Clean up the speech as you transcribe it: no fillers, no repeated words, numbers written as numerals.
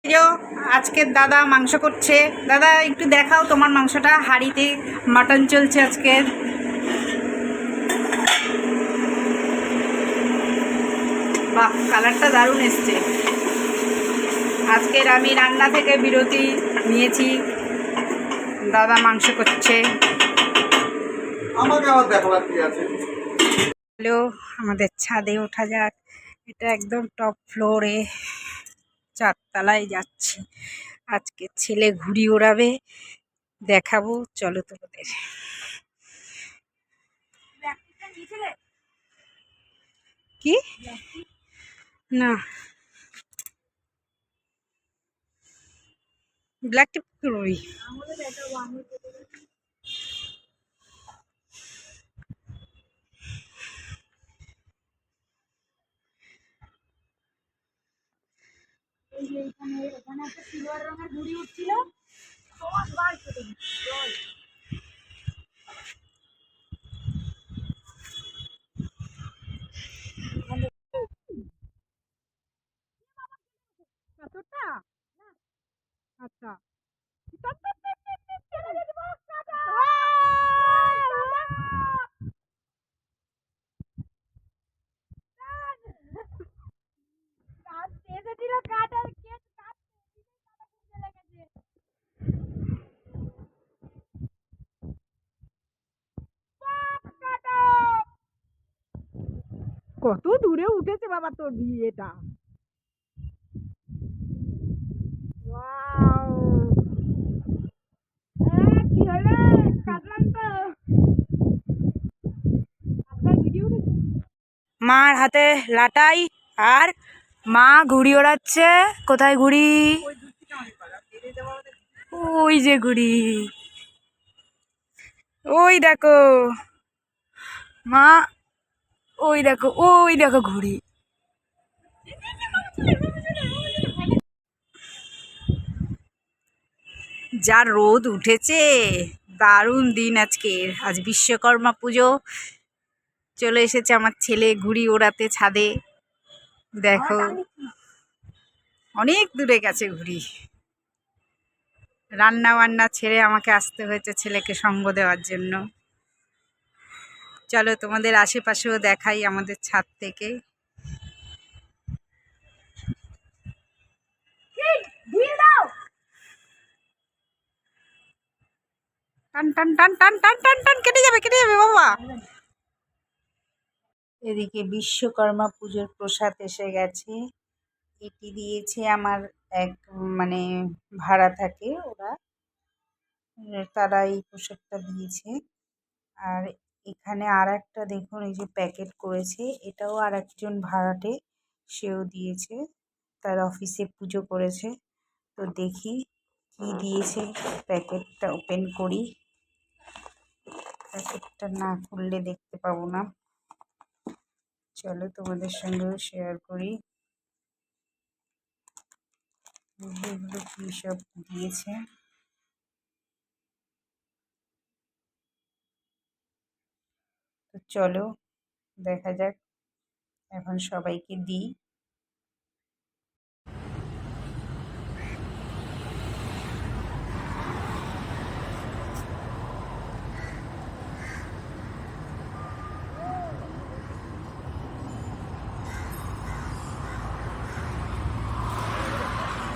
এই যে আজকের দাদা মাংস করছে। দাদা একটু দেখাও তোমার মাংসটা, হাঁড়িতে মাটন চলছে আজকের। বাহ, কালারটা দারুণ এসছে। আজকের আমি রান্না থেকে বিরতি নিয়েছি, দাদা মাংস করছে। আমাকে আবার দেখাবার কি আছে। হ্যালো, আমাদের ছাদে ওঠা যাক। এটা একদম টপ ফ্লোরে, 4 তলায় যাচ্ছি। আজকে ছেলে ঘুড়ি ওড়াবে, দেখাবো। চলো তোমাদের। কি না, ব্ল্যাক টিপ করবি? এখানে একটা সিলভার রঙের ঘুড়ি উঠছিল, আচ্ছা। কত দূরে উঠেছে বাবা তোর বিয়েটা। কি হলো, কাটলাম তো। মার হাতে লাটাই, আর মা ঘুড়ি ওড়াচ্ছে। কোথায় ঘুড়ি? ওই যে ঘুড়ি, ওই দেখো মা, ওই দেখো, ওই দেখো ঘুড়ি। যা রোদ উঠেছে, দারুণ দিন আজকের। আজ বিশ্বকর্মা পুজো, চলে এসেছে আমার ছেলে ঘুড়ি ওড়াতে ছাদে। দেখো, অনেক দূরে গেছে ঘুড়ি। রান্না বান্না ছেড়ে আমাকে আসতে হয়েছে ছেলেকে সঙ্গ দেওয়ার জন্য। চলো তোমাদের আশেপাশেও দেখাই আমাদের ছাদ থেকে। টান টান টান টান টান টান টান, কেটে যাবে, কেটে যাবে বাবা। এদিকে বিশ্বকর্মা পুজোর প্রসাদ এসে গেছে। এটি দিয়েছে আমার এক, মানে ভাড়া থাকে ওরা, তারা এই প্রসাদটা দিয়েছে। আর এখানে আর একটা দেখুন, এই যে প্যাকেট করেছে, এটাও আর একজন ভাড়াটে, সেও দিয়েছে, তার অফিসে পুজো করেছে। তো দেখি কি দিয়েছে, প্যাকেটটা ওপেন করি। প্যাকেটটা না খুললে দেখতে পাবো না। চলো তোমাদের সঙ্গেও শেয়ার করি এগুলো কি সব দিয়েছে। তো চলো দেখা যাক, এখন সবাইকে দিই।